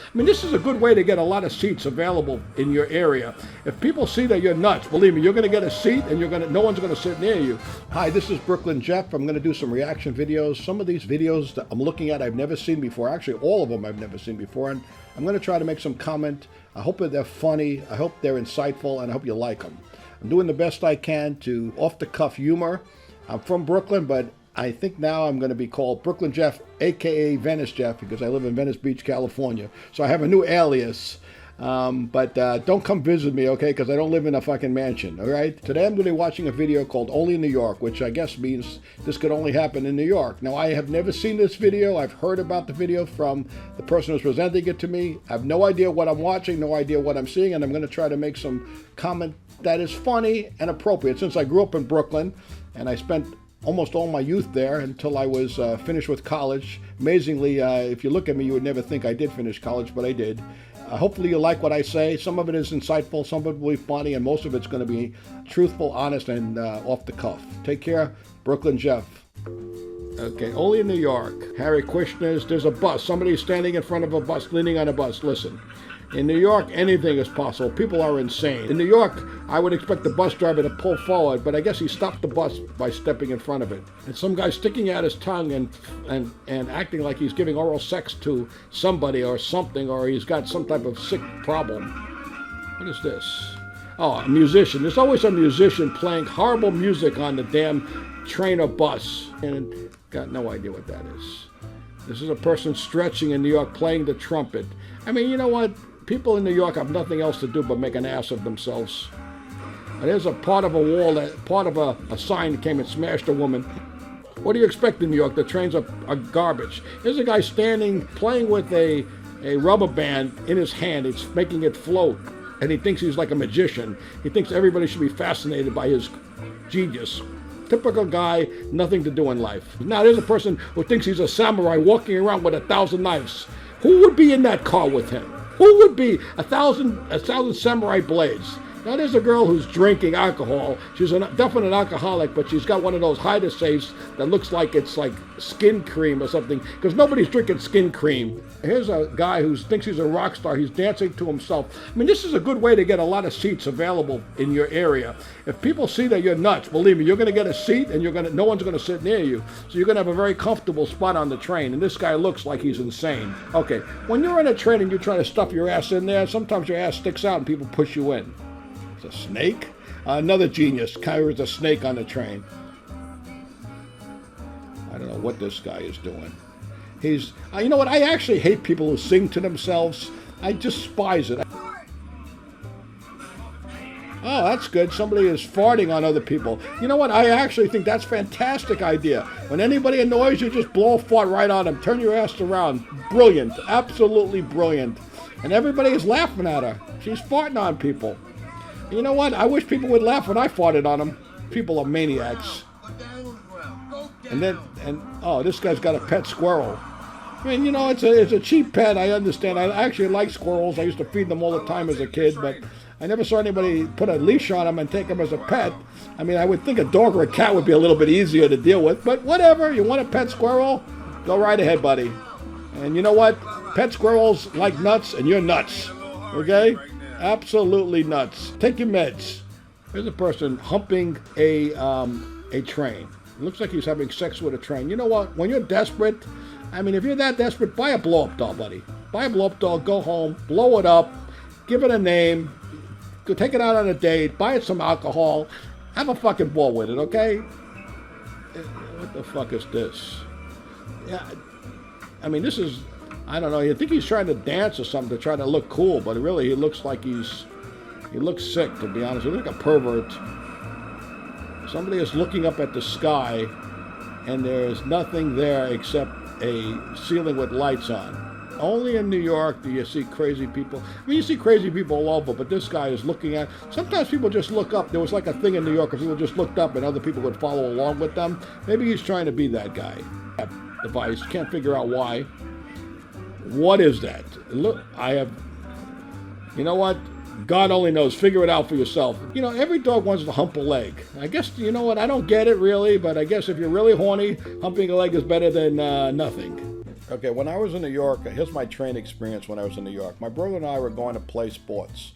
I mean, this is a good way to get a lot of seats available in your area. If people see that you're nuts, believe me, you're going to get a seat and no one's going to sit near you. Hi, this is Brooklyn Jeff. I'm going to do some reaction videos. Some of these videos that I'm looking at I've never seen before. Actually, all of them I've never seen before. And I'm going to try to make some comment. I hope that they're funny. I hope they're insightful, and I hope you like them. I'm doing the best I can to off-the-cuff humor. I'm from Brooklyn, but I think now I'm going to be called Brooklyn Jeff, a.k.a. Venice Jeff, because I live in Venice Beach, California. So I have a new alias. But don't come visit me, okay, because I don't live in a fucking mansion, all right? Today I'm going to be watching a video called Only in New York, which I guess means this could only happen in New York. Now, I have never seen this video. I've heard about the video from the person who's presenting it to me. I have no idea what I'm watching, no idea what I'm seeing, and I'm going to try to make some comment that is funny and appropriate. Since I grew up in Brooklyn, and I spent almost all my youth there until I was finished with college. Amazingly, if you look at me, you would never think I did finish college, but I did. Hopefully you like what I say. Some of it is insightful, some of it will be funny, and most of it's going to be truthful, honest, and off the cuff. Take care. Brooklyn Jeff. Okay, Only in New York. Harry Kushner's, there's a bus. Somebody's standing in front of a bus, leaning on a bus. Listen. In New York, anything is possible. People are insane. In New York, I would expect the bus driver to pull forward, but I guess he stopped the bus by stepping in front of it. And some guy sticking out his tongue and acting like he's giving oral sex to somebody or something, or he's got some type of sick problem. What is this? Oh, a musician. There's always a musician playing horrible music on the damn train or bus. And got no idea what that is. This is a person stretching in New York playing the trumpet. I mean, you know what? People in New York have nothing else to do but make an ass of themselves. There's a part of a wall, part of a sign that came and smashed a woman. What do you expect in New York? The trains are garbage. There's a guy standing, playing with a rubber band in his hand. It's making it float. And he thinks he's like a magician. He thinks everybody should be fascinated by his genius. Typical guy, nothing to do in life. Now there's a person who thinks he's a samurai walking around with 1,000 knives. Who would be in that car with him? Who would be 1,000 samurai blades? Now there's a girl who's drinking alcohol. She's a definite alcoholic, but she's got one of those hider safes that looks like it's like skin cream or something, because nobody's drinking skin cream. Here's a guy who thinks he's a rock star. He's dancing to himself. I mean, this is a good way to get a lot of seats available in your area. If people see that you're nuts, believe me, you're going to get a seat and no one's going to sit near you. So you're going to have a very comfortable spot on the train. And this guy looks like he's insane. Okay, when you're in a train and you try to stuff your ass in there, sometimes your ass sticks out and people push you in. It's a snake. Another genius carries a snake on the train. I don't know what this guy is doing. He's, you know what? I actually hate people who sing to themselves. I despise it. Oh, that's good. Somebody is farting on other people. You know what? I actually think that's a fantastic idea. When anybody annoys you, just blow a fart right on them. Turn your ass around. Brilliant. Absolutely brilliant. And everybody is laughing at her. She's farting on people. You know what? I wish people would laugh when I farted on them. People are maniacs. And oh, this guy's got a pet squirrel. I mean, you know, it's a cheap pet. I understand. I actually like squirrels. I used to feed them all the time as a kid, but I never saw anybody put a leash on them and take them as a pet. I mean, I would think a dog or a cat would be a little bit easier to deal with, but whatever. You want a pet squirrel? Go right ahead, buddy. And you know what? Pet squirrels like nuts, and you're nuts. Okay? Absolutely nuts. Take your meds. There's a person humping a train. It looks like he's having sex with a train. You know what? When you're desperate, I mean, if you're that desperate, buy a blow-up doll, buddy. Buy a blow-up doll, go home, blow it up, give it a name, go take it out on a date, buy it some alcohol, have a fucking ball with it, okay? What the fuck is this? Yeah, I mean, this is, I don't know, you think he's trying to dance or something to try to look cool, but really he looks like he looks sick, to be honest. He looks like a pervert. Somebody is looking up at the sky, and there's nothing there except a ceiling with lights on. Only in New York do you see crazy people. I mean, you see crazy people all over, but this guy is looking at, sometimes people just look up. There was like a thing in New York where people just looked up and other people would follow along with them. Maybe he's trying to be that guy. Device, can't figure out why. What is that? Look, you know what? God only knows. Figure it out for yourself. You know, every dog wants to hump a leg. I guess, you know what? I don't get it really, but I guess if you're really horny, humping a leg is better than nothing. Okay, when I was in New York, here's my train experience when I was in New York. My brother and I were going to play sports.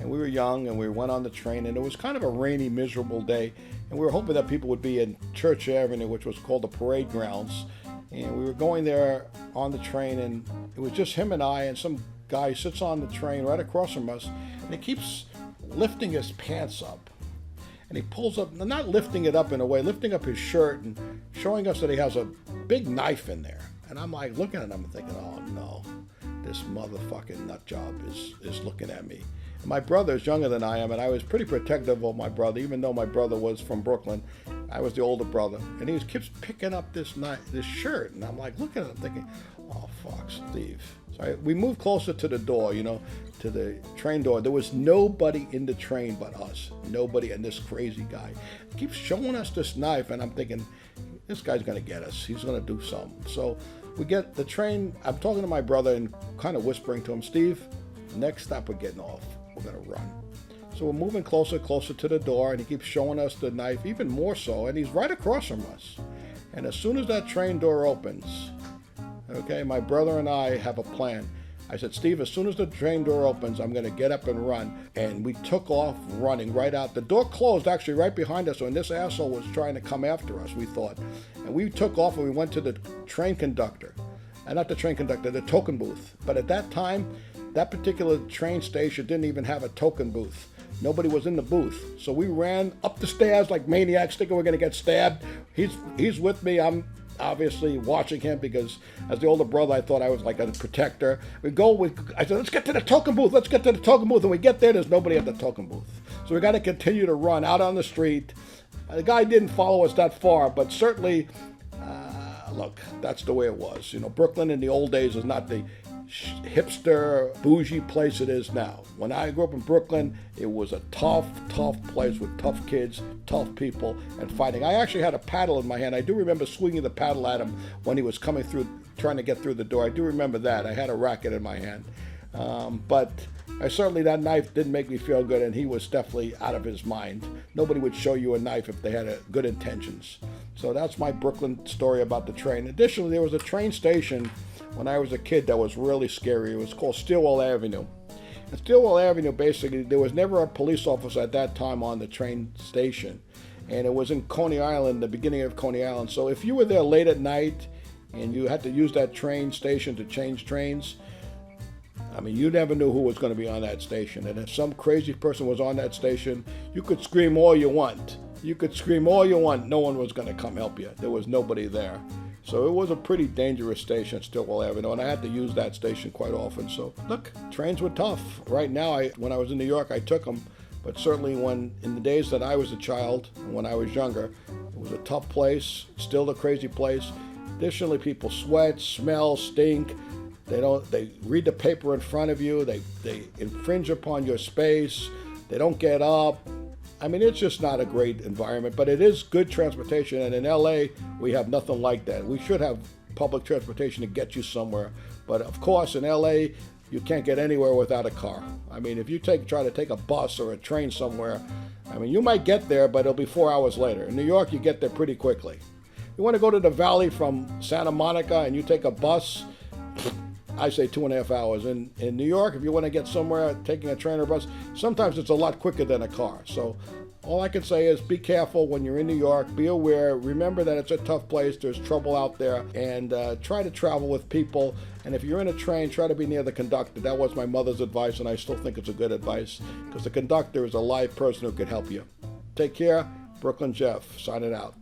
And we were young, and we went on the train, and it was kind of a rainy, miserable day. And we were hoping that people would be in Church Avenue, which was called the Parade Grounds. And we were going there on the train, and it was just him and I, and some guy sits on the train right across from us, and he keeps lifting his pants up. And he pulls up, not lifting it up in a way, lifting up his shirt and showing us that he has a big knife in there. And I'm like looking at him thinking, oh no, this motherfucking nut job is looking at me. And my brother is younger than I am, and I was pretty protective of my brother, even though my brother was from Brooklyn. I was the older brother. And he keeps picking up this shirt. And I'm like looking at him thinking, oh fuck, Steve. So we moved closer to the door, to the train door. There was nobody in the train but us. Nobody, and this crazy guy keeps showing us this knife, and I'm thinking, this guy's gonna get us. He's gonna do something. So we get the train. I'm talking to my brother and kind of whispering to him, Steve, next stop we're getting off. We're gonna run. So we're moving closer to the door, and he keeps showing us the knife, even more so, and he's right across from us. And as soon as that train door opens, okay, my brother and I have a plan. I said, Steve, as soon as the train door opens, I'm going to get up and run. And we took off running right out. The door closed actually right behind us, and this asshole was trying to come after us, we thought. And we took off, and we went to the train conductor. And not the train conductor, the token booth. But at that time, that particular train station didn't even have a token booth. Nobody was in the booth. So we ran up the stairs like maniacs, thinking we're going to get stabbed. He's with me. I'm obviously watching him because as the older brother, I thought I was like a protector. I said, let's get to the token booth. And we get there's nobody at the token booth. So we got to continue to run out on the street. The guy didn't follow us that far, but certainly, look, that's the way it was. Brooklyn in the old days is not the hipster, bougie place it is now. When I grew up in Brooklyn, it was a tough place with tough kids, tough people, and fighting. I actually had a paddle in my hand. I do remember swinging the paddle at him when he was coming through, trying to get through the door. I do remember that. I had a racket in my hand. But certainly that knife didn't make me feel good, and he was definitely out of his mind. Nobody would show you a knife if they had good intentions. So that's my Brooklyn story about the train. Additionally, there was a train station when I was a kid that was really scary. It was called Stillwell Avenue. And Stillwell Avenue, basically, there was never a police officer at that time on the train station. And it was in Coney Island, the beginning of Coney Island. So if you were there late at night and you had to use that train station to change trains, I mean, you never knew who was going to be on that station. And if some crazy person was on that station, you could scream all you want. No one was going to come help you. There was nobody there. So it was a pretty dangerous station, Stillwell Avenue, and I had to use that station quite often. So, look, trains were tough. Right now, when I was in New York, I took them. But certainly in the days that I was a child, and when I was younger, it was a tough place, still a crazy place. Additionally, people sweat, smell, stink. They read the paper in front of you. They infringe upon your space. They don't get up. I mean, it's just not a great environment, but it is good transportation. And in LA, we have nothing like that. We should have public transportation to get you somewhere. But of course, in LA, you can't get anywhere without a car. I mean, if you try to take a bus or a train somewhere, I mean, you might get there, but it'll be 4 hours later. In New York, you get there pretty quickly. You want to go to the Valley from Santa Monica and you take a bus, I say 2.5 hours. In New York, if you want to get somewhere taking a train or bus, sometimes it's a lot quicker than a car. So all I can say is be careful when you're in New York. Be aware. Remember that it's a tough place. There's trouble out there. And try to travel with people. And if you're in a train, try to be near the conductor. That was my mother's advice, and I still think it's a good advice because the conductor is a live person who can help you. Take care. Brooklyn Jeff, signing out.